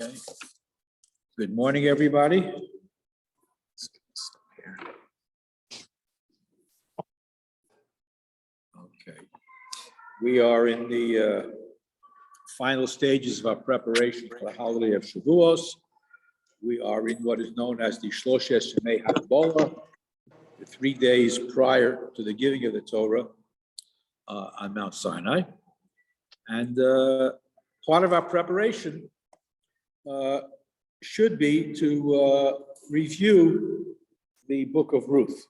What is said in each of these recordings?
Okay. Good morning, everybody. Okay. We are in the final stages of our preparation for the holiday of Shavuos. We are in what is known as the Shloshes Yemei HaKabbalah, the 3 days prior to the giving of the Torah on Mount Sinai. And part of our preparation should be to review the book of Ruth,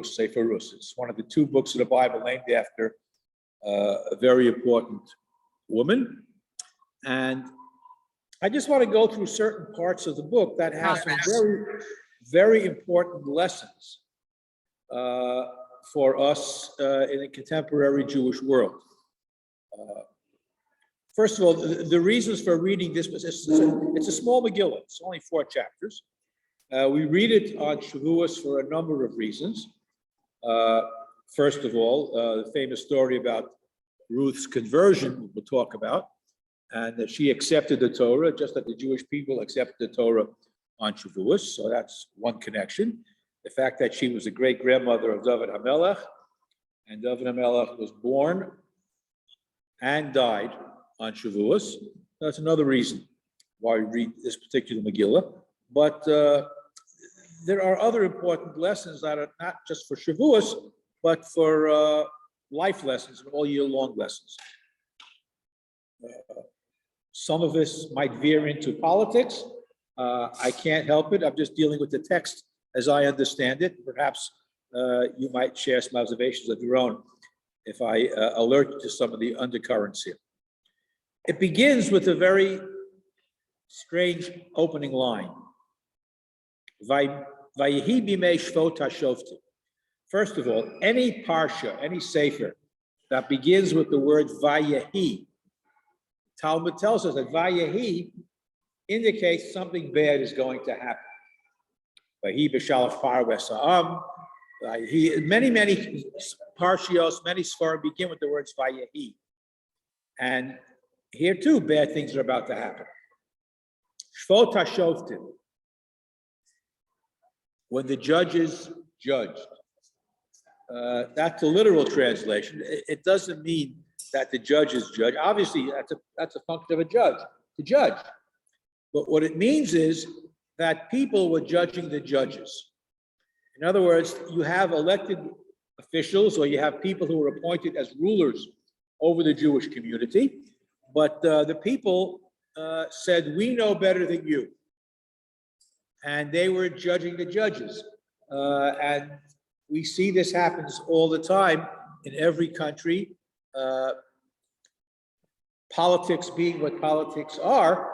Sefer Ruth. It's one of the 2 books of the Bible named after a very important woman. And I just want to go through certain parts of the book that have some very, very important lessons for us in a contemporary Jewish world. First of all, the reasons for reading this, it's a small Megillah. It's only 4 chapters. We read it on Shavuos for a number of reasons. First of all, the famous story about Ruth's conversion, we'll talk about, and that she accepted the Torah, just like the Jewish people accepted the Torah on Shavuos. So that's one connection. The fact that she was a great-grandmother of David HaMelech, and David HaMelech was born and died on Shavuos. That's another reason why we read this particular Megillah. But there are other important lessons that are not just for Shavuos, but for life lessons, all year long lessons. Some of us might veer into politics. I can't help it. I'm just dealing with the text as I understand it. Perhaps you might share some observations of your own if I alert you to some of the undercurrents here. It begins with a very strange opening line. Vayehi bimei shvot hashoftim. First of all, any parsha, any sefer that begins with the word Vayehi, Talmud tells us that Vayehi indicates something bad is going to happen. Vayehi b'shalach parves ha'am. Many parshios, many svarim begin with the words Vayehi. And here too, bad things are about to happen. Shvot hashoftim. When the judges judged. That's a literal translation. It doesn't mean that the judges judge. Obviously, that's a function of a judge, to judge. But what it means is that people were judging the judges. In other words, you have elected officials, or you have people who were appointed as rulers over the Jewish community, but the people said, we know better than you. And they were judging the judges. And we see this happens all the time in every country. Politics being what politics are,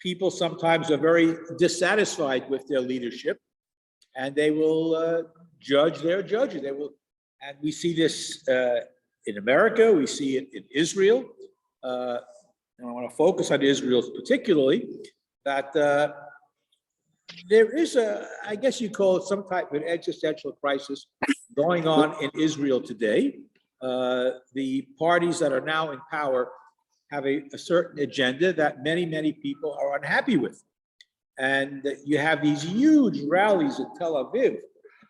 people sometimes are very dissatisfied with their leadership, and they will judge their judges. They will, and we see this in America. We see it in Israel. And I want to focus on Israel particularly. That there is I guess you call it some type of an existential crisis going on in Israel today. The parties that are now in power have a certain agenda that many people are unhappy with. And you have these huge rallies in Tel Aviv,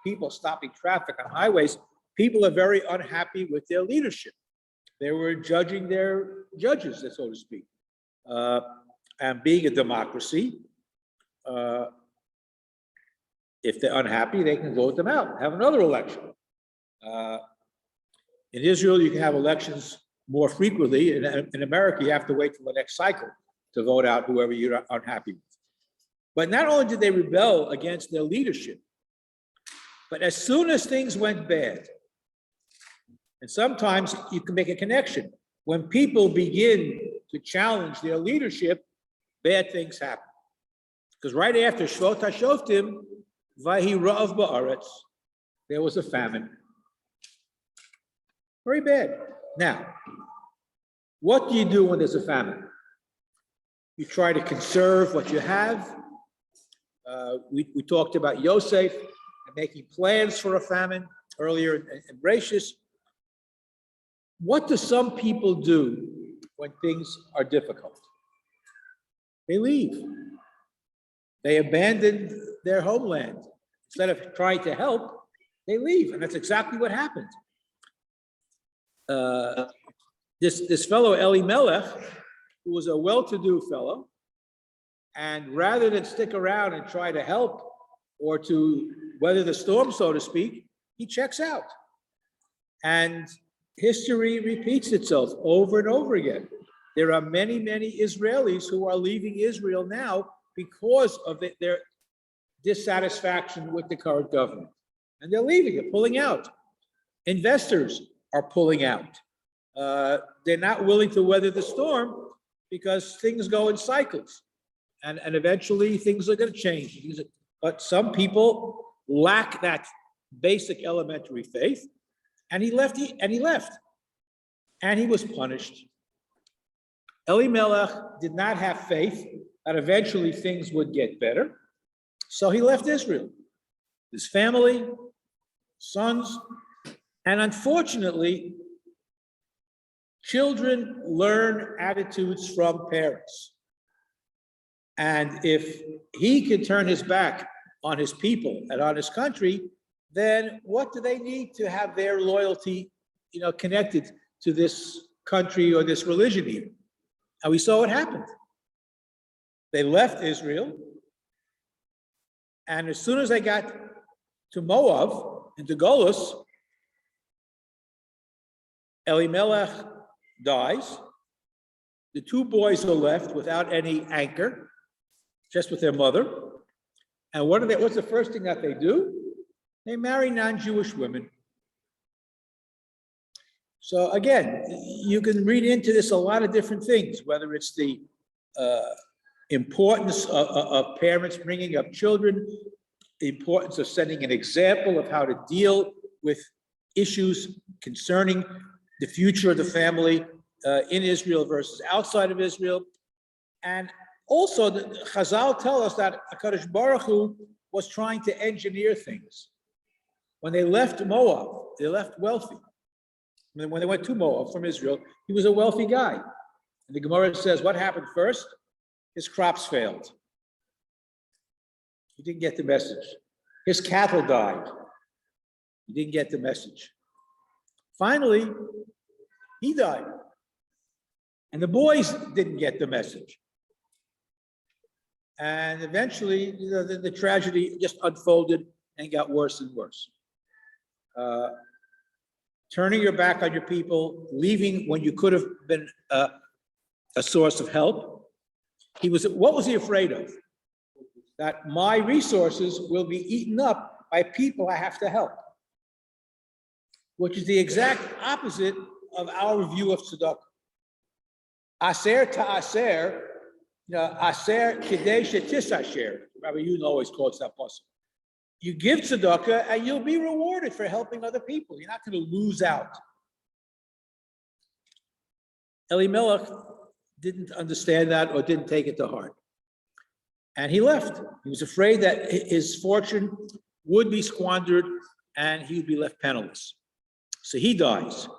people stopping traffic on highways. People are very unhappy with their leadership. They were judging their judges, so to speak. And being a democracy, if they're unhappy, they can vote them out, have another election. In Israel, you can have elections more frequently. In America, you have to wait till the next cycle to vote out whoever you're unhappy with. But not only did they rebel against their leadership, but as soon as things went bad, and sometimes you can make a connection, when people begin to challenge their leadership, bad things happen. Because right after Shvot HaShoftim, Vahi Ra'av Ba'aretz, there was a famine. Very bad. Now, what do you do when there's a famine? You try to conserve what you have. We talked about Yosef and making plans for a famine earlier in Bereshis. What do some people do when things are difficult? They leave. They abandon their homeland. Instead of trying to help, they leave. And that's exactly what happened. This fellow, Elimelech, who was a well-to-do fellow, and rather than stick around and try to help or to weather the storm, so to speak, he checks out. And history repeats itself over and over again. There are many, many Israelis who are leaving Israel now because of their dissatisfaction with the current government. And they're leaving, they're pulling out. Investors are pulling out. They're not willing to weather the storm because things go in cycles. And eventually things are going to change. But some people lack that basic elementary faith. And he left, and he was punished. Elimelech did not have faith that eventually things would get better. So he left Israel, his family, sons, and unfortunately, children learn attitudes from parents. And if he can turn his back on his people and on his country, then what do they need to have their loyalty, connected to this country or this religion even? And we saw what happened. They left Israel, and as soon as they got to Moab, into Golus, Elimelech dies. The two boys are left without any anchor, just with their mother. And what's the first thing that they do? They marry non-Jewish women. So again, you can read into this a lot of different things, whether it's the importance of parents bringing up children, the importance of setting an example of how to deal with issues concerning the future of the family in Israel versus outside of Israel. And also, the Chazal tell us that HaKadosh Baruch Hu was trying to engineer things. When they left Moab, they left wealthy. When they went to Moab from Israel, he was a wealthy guy. And the Gemara says, what happened first? His crops failed. He didn't get the message. His cattle died. He didn't get the message. Finally, he died. And the boys didn't get the message. And eventually, the tragedy just unfolded and got worse and worse. Turning your back on your people, leaving when you could have been a source of help. What was he afraid of? That my resources will be eaten up by people I have to help, which is the exact opposite of our view of tzedakah. Aser ta'aser, aser kidei shetisasher. Rabbi, you always quotes that possible. You give tzedakah and you'll be rewarded for helping other people. You're not going to lose out. Elimelech didn't understand that or didn't take it to heart. And he left. He was afraid that his fortune would be squandered and he would be left penniless. So he dies.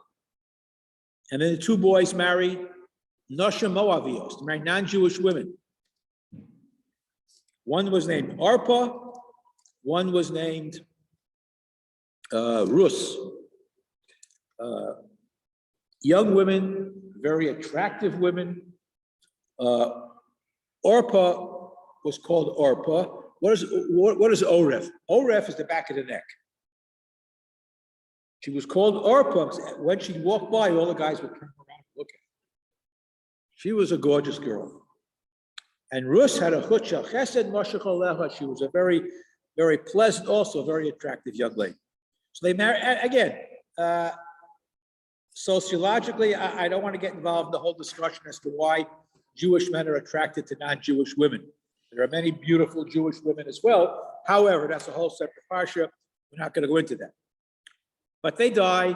And then the two boys marry Nosha Moavios, married non-Jewish women. One was named Arpa, one was named Rus. Young women, very attractive women. Orpah was called Orpah. What is Oref? Oref is the back of the neck. She was called Orpah. When she walked by, all the guys would turn around and look at her. She was a gorgeous girl. And Rus had a chutcha chesed mashach aleha. She was a very, very pleasant, also very attractive young lady. So they married, again, sociologically, I don't want to get involved in the whole discussion as to why Jewish men are attracted to non-Jewish women. There are many beautiful Jewish women as well. However, that's a whole separate parsha. We're not going to go into that. But they die,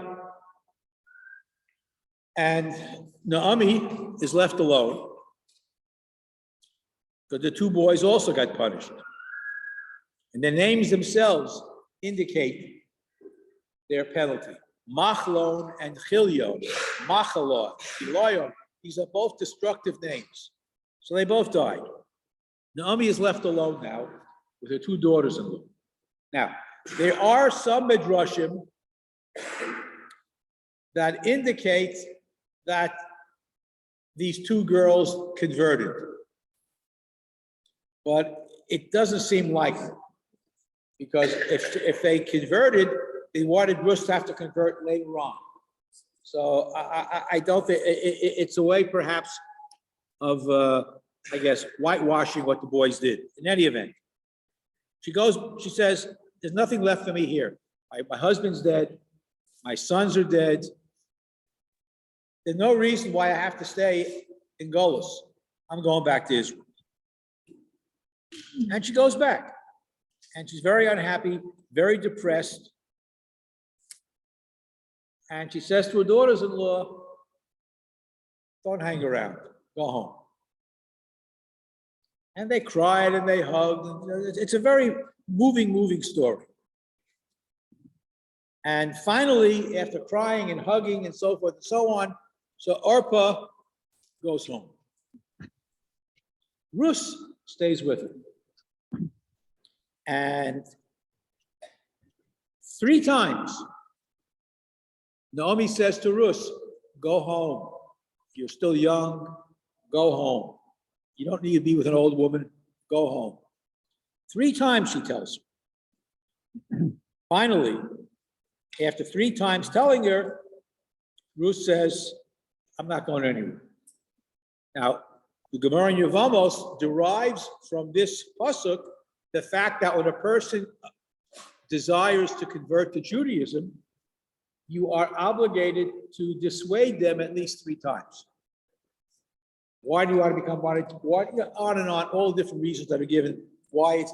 and Naomi is left alone. But the two boys also got punished. And the names themselves indicate their penalty. Machlon and Chilion, Machalon, Eloyon, these are both destructive names. So they both died. Naomi is left alone now with her two daughters-in-law. Now, there are some midrashim that indicate that these two girls converted, but it doesn't seem likely, because if they converted, they wanted Ruth to have to convert later on. So I don't think it's a way, perhaps, of I guess whitewashing what the boys did. In any event, she says, "There's nothing left for me here. My husband's dead. My sons are dead. There's no reason why I have to stay in Golos. I'm going back to Israel." And she goes back. And she's very unhappy, very depressed. And she says to her daughters-in-law, "Don't hang around. Go home." And they cried and they hugged. It's a very moving story. And finally, after crying and hugging and so forth and so on, so Orpah goes home. Ruth stays with her. And 3 times, Naomi says to Ruth, "Go home. You're still young. Go home. You don't need to be with an old woman. Go home." 3 times she tells her. Finally, after 3 times telling her, Ruth says, "I'm not going anywhere." Now, the Gemara in Yevamos derives from this pasuk the fact that when a person desires to convert to Judaism, you are obligated to dissuade them at least 3 times. Why do you want to become one? On and on, all different reasons that are given why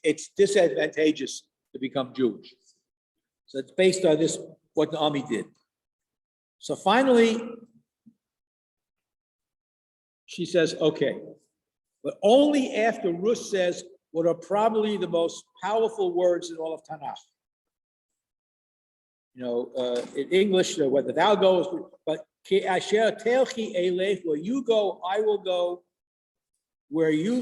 it's disadvantageous to become Jewish. So it's based on this, what Naomi did. So finally, she says, "Okay," but only after Ruth says what are probably the most powerful words in all of Tanakh. In English, whether thou goes, but Ki asher telchi elech, where you go, I will go. Where you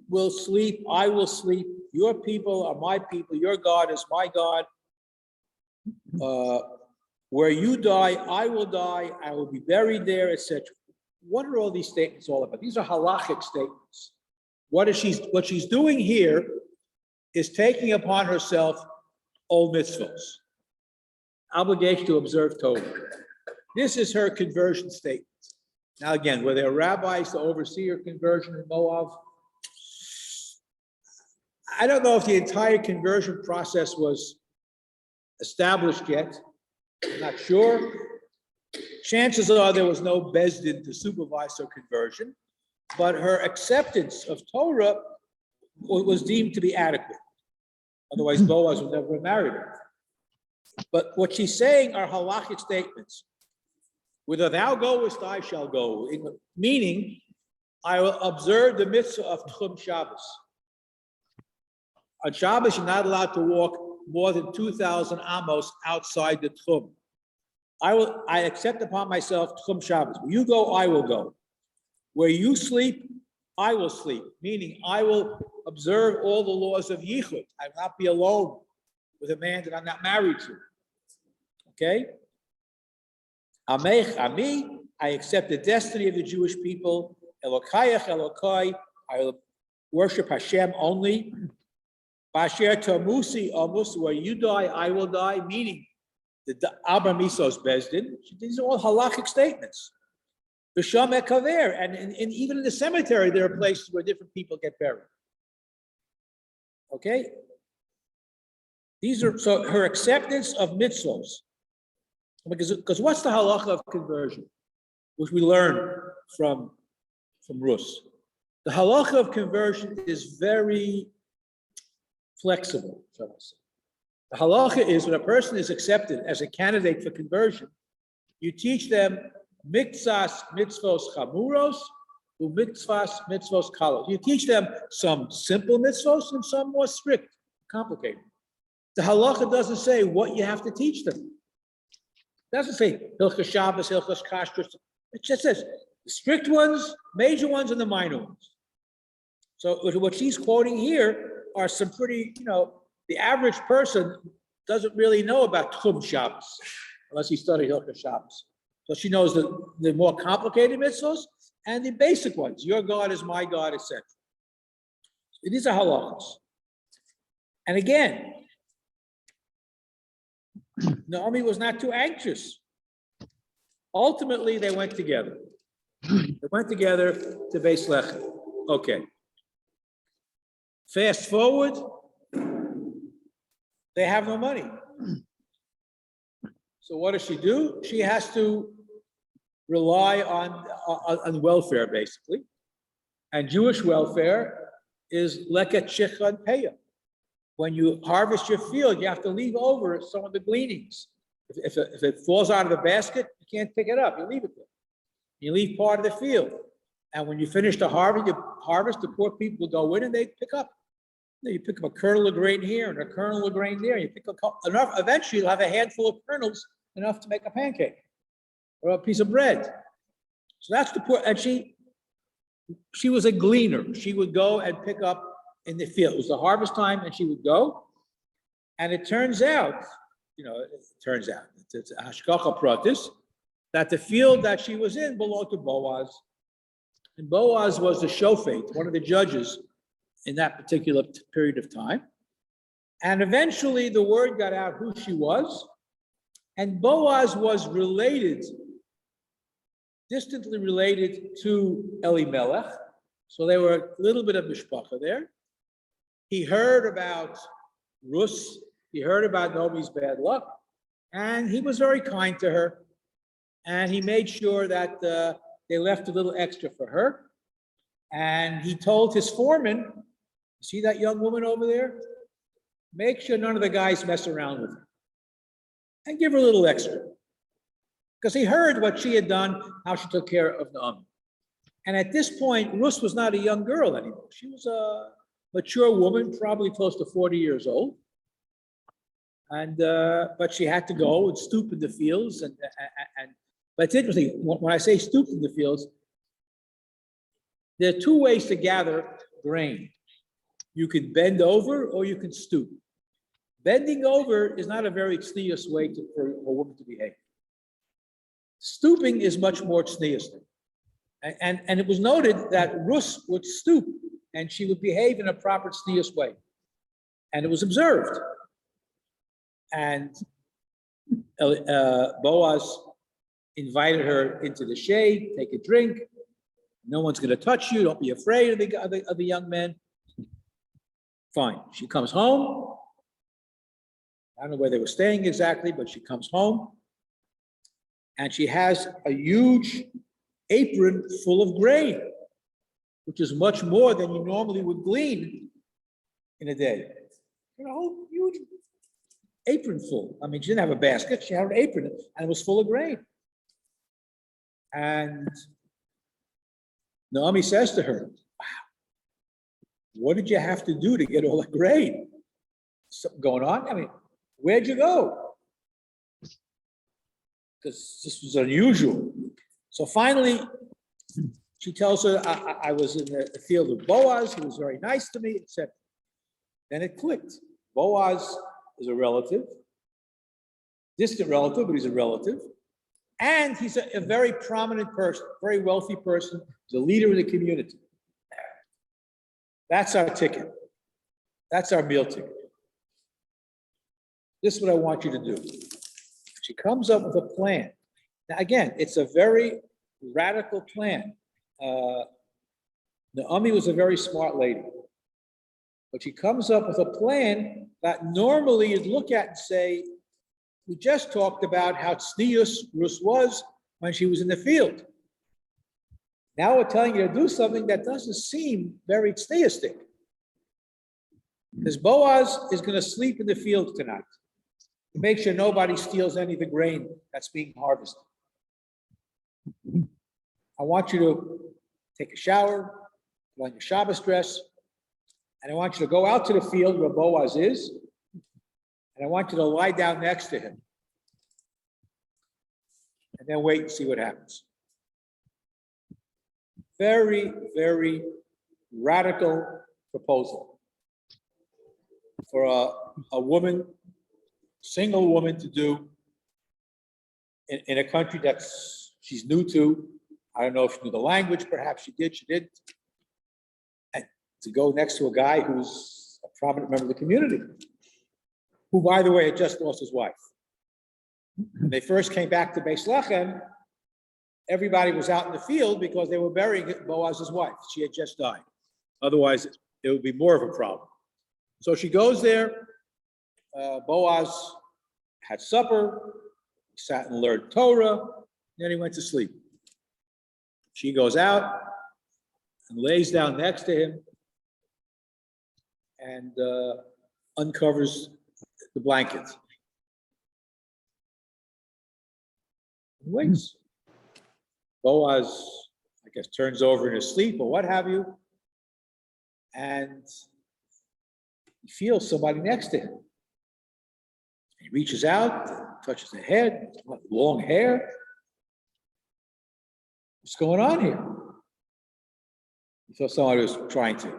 will sleep, I will sleep. Your people are my people. Your God is my God. Where you die, I will die. I will be buried there, etc. What are all these statements all about? These are halachic statements. What she's doing here is taking upon herself old mitzvahs, obligation to observe Torah. This is her conversion statement. Now again, were there rabbis to oversee her conversion in Moab? I don't know if the entire conversion process was established yet. I'm not sure. Chances are there was no Bezdin to supervise her conversion, but her acceptance of Torah was deemed to be adequate. Otherwise, Boaz would never have married her. But what she's saying are halachic statements. Whither thou goest, I shall go. Meaning, I will observe the mitzvah of Tchum Shabbos. On Shabbos, you're not allowed to walk more than 2,000 amos outside the Tchum. I accept upon myself Tchum Shabbos. Where you go, I will go. Where you sleep, I will sleep. Meaning, I will observe all the laws of Yichud. I will not be alone with a man that I'm not married to. Okay? Amech, Ami, I accept the destiny of the Jewish people. Elokayach, Elokai, I will worship Hashem only. Basher Tamusi, Amus, where you die, I will die. Meaning, the Abba Misos Bezdin. These are all halachic statements. B'sham Ekaver, and even in the cemetery, there are places where different people get buried. Okay? These are, so her acceptance of mitzvos. Because what's the halacha of conversion, which we learn from Rus? The halacha of conversion is very flexible, shall I say. The halacha is when a person is accepted as a candidate for conversion, you teach them mitzvos chamuros, mitzvos kalos. You teach them some simple mitzvos and some more strict, complicated. The halacha doesn't say what you have to teach them. It doesn't say Hilchos Shabbos, Hilchos Kashrus. It just says the strict ones, major ones, and the minor ones. So what she's quoting here are some pretty, the average person doesn't really know about Tchum Shabbos unless he studied Hilchah Shabbos. So she knows the more complicated mitzvahs and the basic ones. Your God is my God, etc. These are halachos. And again, Naomi was not too anxious. Ultimately, they went together. They went together to Beis Lechem. Okay. Fast forward, they have no money. So what does she do? She has to rely on welfare, basically. And Jewish welfare is leket shichan peya. When you harvest your field, you have to leave over some of the gleanings. If it falls out of the basket, you can't pick it up. You leave it there. You leave part of the field. And when you finish the harvest, the poor people go in and they pick up. You pick up a kernel of grain here and a kernel of grain there. You pick up enough. Eventually, you'll have a handful of kernels enough to make a pancake or a piece of bread. So that's the poor. And she was a gleaner. She would go and pick up in the field. It was the harvest time, and she would go. And it turns out, it's hashgacha pratis, that the field that she was in belonged to Boaz. And Boaz was the shofet, one of the judges in that particular period of time. And eventually the word got out who she was. And Boaz was distantly related to Elimelech. So there were a little bit of mishpacha there. He heard about Rus. He heard about Naomi's bad luck. And he was very kind to her. And he made sure that they left a little extra for her. And he told his foreman, see that young woman over there? Make sure none of the guys mess around with her. And give her a little extra. Because he heard what she had done, how she took care of Naomi. And at this point, Rus was not a young girl anymore. She was a mature woman, probably close to 40 years old. And but she had to go and stoop in the fields. But it's interesting, when I say stoop in the fields, there are two ways to gather grain. You can bend over or you can stoop. Bending over is not a very tznius way for a woman to behave. Stooping is much more tznius. And it was noted that Rus would stoop and she would behave in a proper tznius way. And it was observed. And Boaz invited her into the shade, take a drink. No one's going to touch you. Don't be afraid of the young men. Fine. She comes home. I don't know where they were staying exactly, but she comes home. And she has a huge apron full of grain, which is much more than you normally would glean in a day. A whole huge apron full. I mean, she didn't have a basket. She had an apron, and it was full of grain. And Naomi says to her, wow, what did you have to do to get all that grain? Something going on? I mean, where'd you go? Because this was unusual. So finally, she tells her, I was in the field of Boaz. He was very nice to me, etc. Then it clicked. Boaz is a relative, distant relative, but he's a relative. And he's a very prominent person, very wealthy person, the leader of the community. That's our ticket. That's our meal ticket. This is what I want you to do. She comes up with a plan. Now, again, it's a very radical plan. Naomi was a very smart lady. But she comes up with a plan that normally you'd look at and say, we just talked about how tznius Rus was when she was in the field. Now we're telling you to do something that doesn't seem very tzniustic. Because Boaz is going to sleep in the field tonight to make sure nobody steals any of the grain that's being harvested. I want you to take a shower, put on your Shabbos dress, and I want you to go out to the field where Boaz is, and I want you to lie down next to him. And then wait and see what happens. Very, very radical proposal for a woman, single woman, to do in a country she's new to. I don't know if she knew the language, perhaps she did, she didn't. And to go next to a guy who's a prominent member of the community, who, by the way, had just lost his wife. When they first came back to Beis Lechem, everybody was out in the field because they were burying Boaz's wife. She had just died. Otherwise, it would be more of a problem. So she goes there. Boaz had supper, sat and learned Torah, then he went to sleep. She goes out and lays down next to him and uncovers the blanket. And waits. Boaz, I guess, turns over in his sleep or what have you, and he feels somebody next to him. He reaches out, touches the head, long hair. What's going on here? He thought somebody was trying to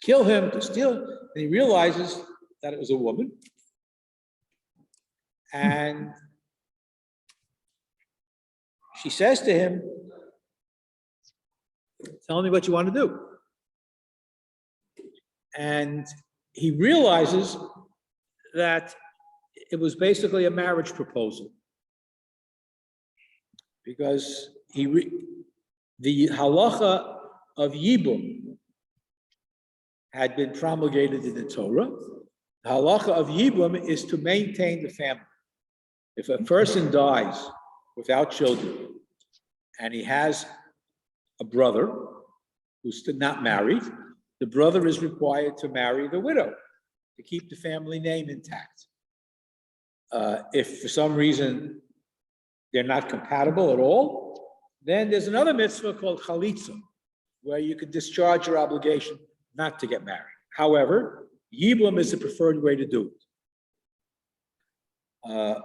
kill him, to steal him, and he realizes that it was a woman. And she says to him, tell me what you want to do. And he realizes that it was basically a marriage proposal, because the halacha of Yibum had been promulgated in the Torah. The halacha of Yibum is to maintain the family. If a person dies without children and he has a brother who's not married, the brother is required to marry the widow to keep the family name intact. If for some reason they're not compatible at all, then there's another mitzvah called chalitza, where you can discharge your obligation not to get married. However, Yibum is the preferred way to do it.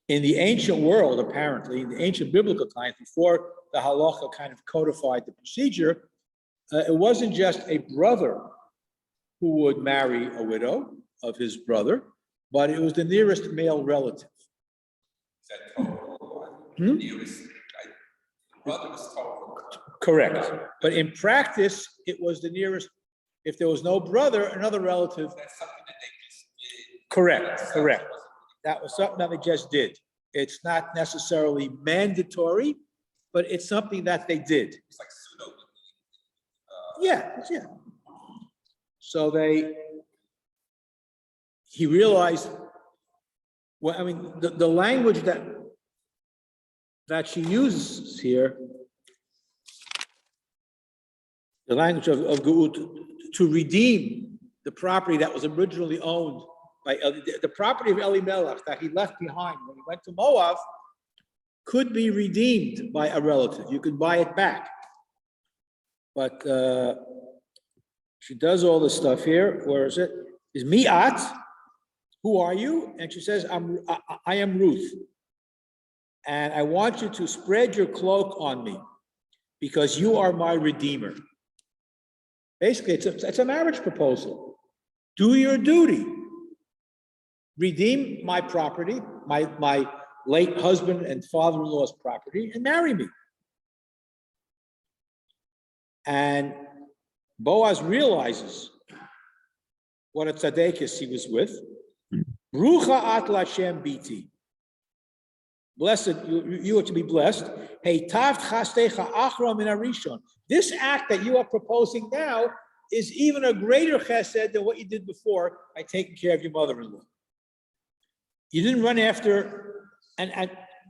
In the ancient world, apparently, in the ancient biblical times, before the halacha kind of codified the procedure, it wasn't just a brother who would marry a widow of his brother, but it was the nearest male relative. Nearest, right? Brother was told. Correct. But in practice, it was the nearest. If there was no brother, another relative. That's something that they just did. Correct. That was something that they just did. It's not necessarily mandatory, but it's something that they did. It's like pseudo. Yeah. So he realized, well, I mean, the language that she uses here, the language of Geut, to redeem the property that was originally owned by the property of Elimelech that he left behind when he went to Moab, could be redeemed by a relative. You could buy it back. But she does all this stuff here. Where is it? Is Mi'at? Who are you? And she says, I am Ruth. And I want you to spread your cloak on me because you are my redeemer. Basically, it's a marriage proposal. Do your duty. Redeem my property, my late husband and father-in-law's property, and marry me. And Boaz realizes what a tzaddikus he was with. Brucha at Lashem biti. Blessed, you are to be blessed. Hey, tav chastecha achra min harishon. This act that you are proposing now is even a greater chesed than what you did before by taking care of your mother-in-law. You didn't run after, and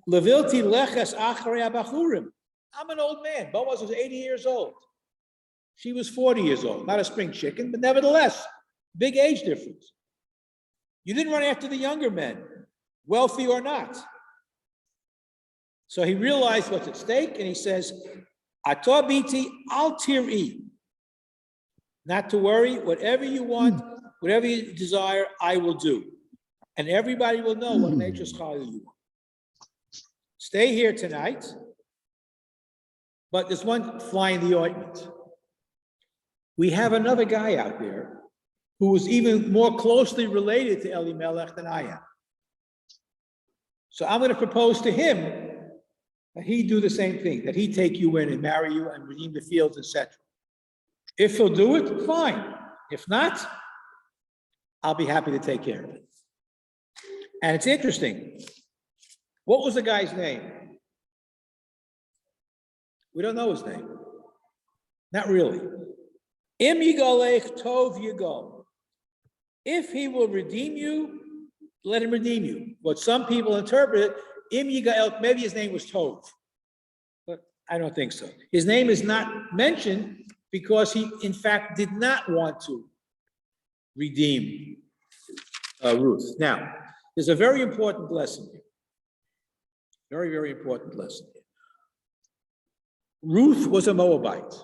levilti leches acharei abachurim. I'm an old man. Boaz was 80 years old. She was 40 years old. Not a spring chicken, but nevertheless, big age difference. You didn't run after the younger men, wealthy or not. So he realized what's at stake, and he says, Atah biti al tiri. Not to worry, whatever you want, whatever you desire, I will do. And everybody will know what nature's chayil you want. Stay here tonight, but there's one fly in the ointment. we have another guy out there who is even more closely related to Elimelech than I am. So I'm going to propose to him that he do the same thing, that he take you in and marry you and redeem the fields, etc. If he'll do it, fine. If not, I'll be happy to take care of it. And it's interesting. What was the guy's name? We don't know his name. Not really. Im yigalech tov yigal. If he will redeem you, let him redeem you. What some people interpret it, Im yigal, maybe his name was Tov, but I don't think so. His name is not mentioned because he, in fact, did not want to redeem Ruth. Now, there's a very important lesson here. Very, very important lesson here. Ruth was a Moabite.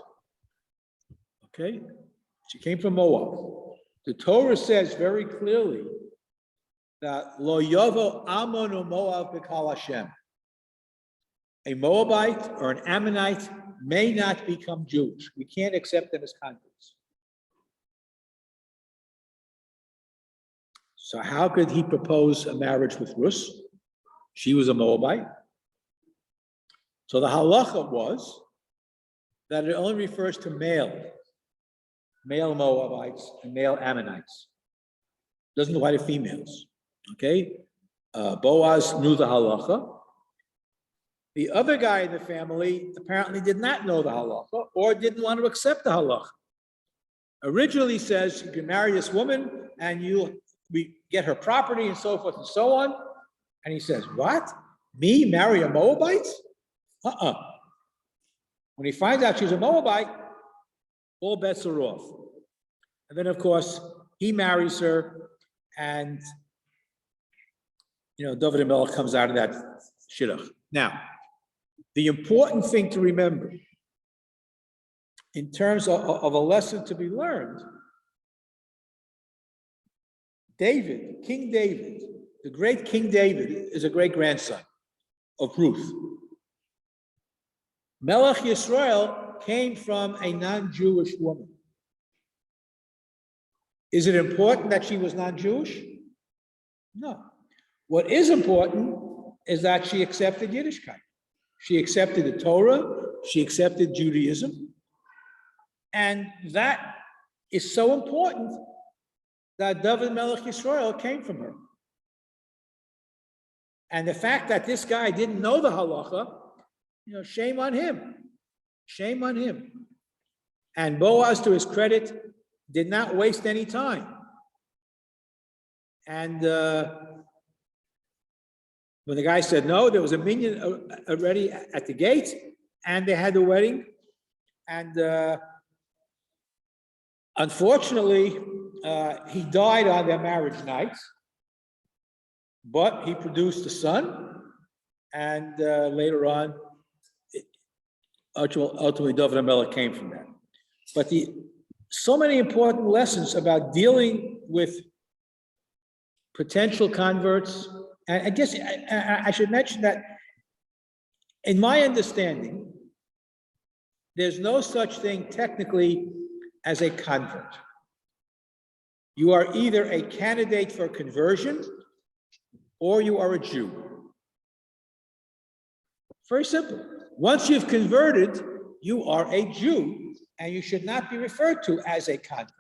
Okay? She came from Moab. The Torah says very clearly that Lo Yovo Ammon Moab B'Kal Hashem. A Moabite or an Ammonite may not become Jewish. We can't accept them as converts. So how could he propose a marriage with Ruth? She was a Moabite. So the halacha was that it only refers to male Moabites and male Ammonites. Doesn't apply to females. Okay? Boaz knew the halacha. The other guy in the family apparently did not know the halacha or didn't want to accept the halacha. Originally says you can marry this woman and we get her property and so forth and so on. And he says, what? Me marry a Moabite? When he finds out she's a Moabite, all bets are off. And then, of course, he marries her, and David and Melech comes out of that shidduch. Now, the important thing to remember in terms of a lesson to be learned, King David, the great King David, is a great grandson of Ruth. Melech Yisrael came from a non-Jewish woman. Is it important that she was non-Jewish? No. What is important is that she accepted Yiddishkeit. She accepted the Torah, she accepted Judaism, and that is so important that David Melech Yisrael came from her. And the fact that this guy didn't know the halacha, shame on him. Shame on him. And Boaz, to his credit, did not waste any time. And when the guy said no, there was a minion already at the gate, and they had the wedding. And unfortunately, he died on their marriage night, but he produced a son, and later on, ultimately David HaMelech came from that. But so many important lessons about dealing with potential converts. And I guess I should mention that in my understanding, there's no such thing technically as a convert. You are either a candidate for conversion or you are a Jew. Very simple. Once you've converted, you are a Jew, and you should not be referred to as a convert.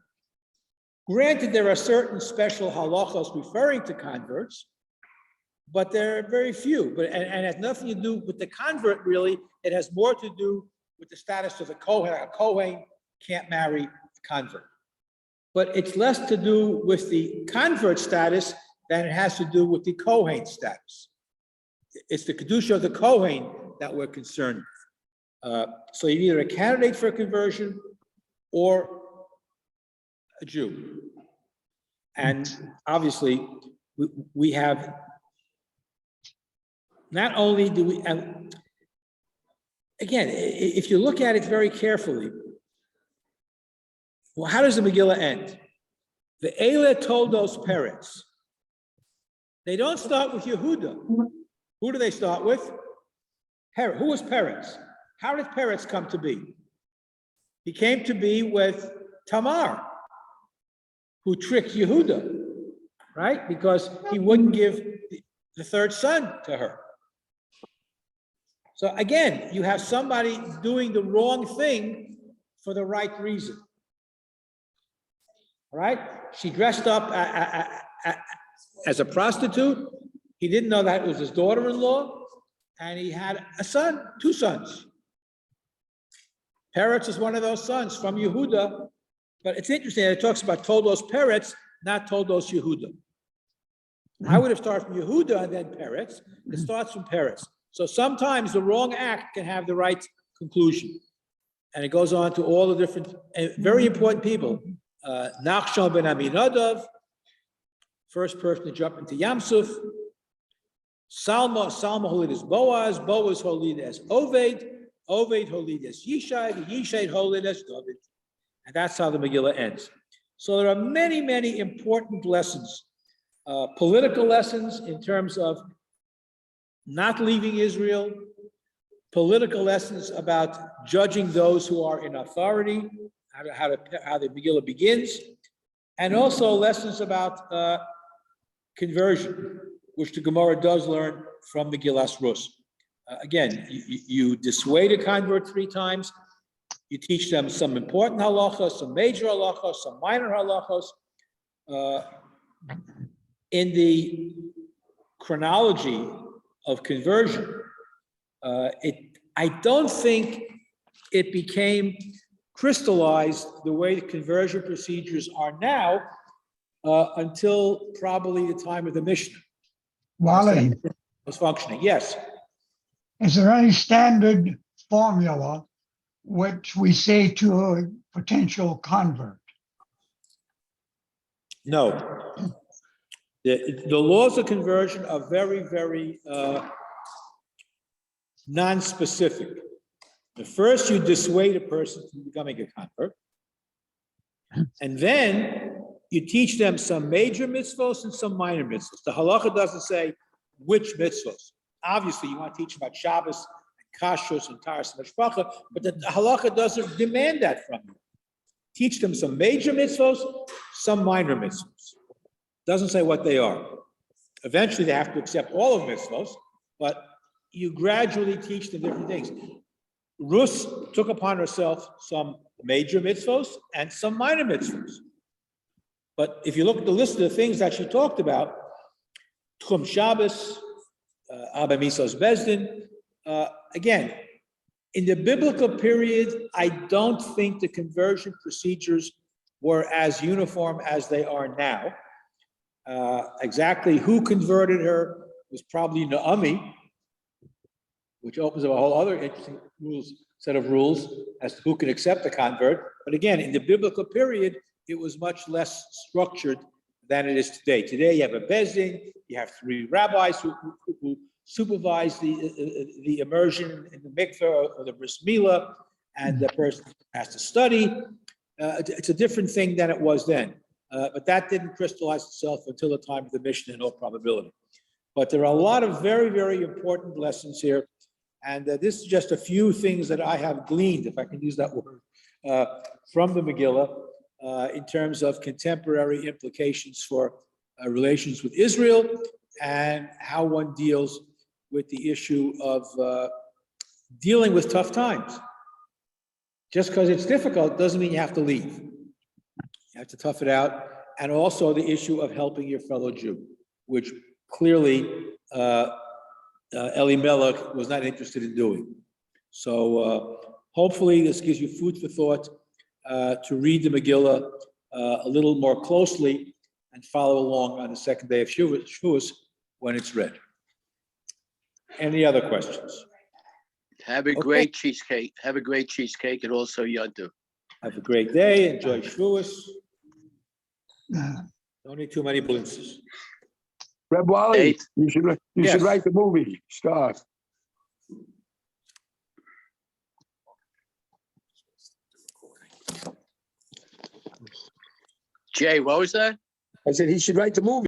Granted, there are certain special halachos referring to converts, but there are very few. And it has nothing to do with the convert, really. It has more to do with the status of a Kohen. A Kohen can't marry a convert. But it's less to do with the convert status than it has to do with the Kohen status. It's the Kedusha of the Kohen that we're concerned with. So you're either a candidate for conversion or a Jew. And obviously, we have, not only do we, and again, if you look at it very carefully, well, how does the Megillah end? The Eile Toldos Peretz. They don't start with Yehuda. Who do they start with? Peretz. Who was Peretz? How did Peretz come to be? He came to be with Tamar, who tricked Yehuda, right? Because he wouldn't give the third son to her. So again, you have somebody doing the wrong thing for the right reason. All right? She dressed up as a prostitute. He didn't know that it was his daughter-in-law, and he had a son, 2 sons. Peretz is one of those sons from Yehuda, but it's interesting that it talks about Toldos Peretz, not Toldos Yehuda. I would have started from Yehuda and then Peretz. It starts from Peretz. So sometimes the wrong act can have the right conclusion. And it goes on to all the different, very important people. Nachshon ben Aminadav, first person to jump into Yamsuf. Salma holid as Boaz holid as Oved holid as Yishai holid as David. And that's how the Megillah ends. So there are many, many important lessons, political lessons in terms of not leaving Israel, political lessons about judging those who are in authority, how the Megillah begins, and also lessons about conversion, which the Gemara does learn from Megillas Rus. Again, you dissuade a convert 3 times. You teach them some important halachos, some major halachos, some minor halachos. In the chronology of conversion, I don't think it became crystallized the way the conversion procedures are now until probably the time of the Mishnah. Wally, Was functioning, yes. is there any standard formula which we say to a potential convert? No. The laws of conversion are very, very non-specific. The first, you dissuade a person from becoming a convert, and then you teach them some major mitzvos and some minor mitzvos. The halacha doesn't say which mitzvos. Obviously, you want to teach about Shabbos and kashrus and taras and mishpacha, but the halacha doesn't demand that from you. Teach them some major mitzvos, some minor mitzvos. Doesn't say what they are. Eventually, they have to accept all of mitzvos, but you gradually teach them different things. Rus took upon herself some major mitzvos and some minor mitzvos. But if you look at the list of the things that she talked about, Tchum Shabbos, Abba Misos Bezdin, again, in the biblical period, I don't think the conversion procedures were as uniform as they are now. Exactly who converted her was probably Naomi, which opens up a whole other interesting set of rules as to who can accept a convert. But again, in the biblical period, it was much less structured than it is today. Today, you have a bezdin, you have 3 rabbis who supervise the immersion in the mikveh or the bris milah, and the person has to study. It's a different thing than it was then. But that didn't crystallize itself until the time of the Mishnah in all probability. But there are a lot of very, very important lessons here. And this is just a few things that I have gleaned, if I can use that word, from the Megillah in terms of contemporary implications for relations with Israel and how one deals with the issue of dealing with tough times. Just because it's difficult doesn't mean you have to leave. You have to tough it out. And also the issue of helping your fellow Jew, which clearly Elimelech was not interested in doing. So hopefully this gives you food for thought to read the Megillah a little more closely and follow along on the second day of Shavuos when it's read. Any other questions? Have a great cheesecake. Have a great cheesecake and also Yontif. Have a great day. Enjoy Shavuos. Don't eat too many blintzes. Reb Wally, Hey. you should Yes. write the movie. Start. Jay, what was that? I said he should write the movie.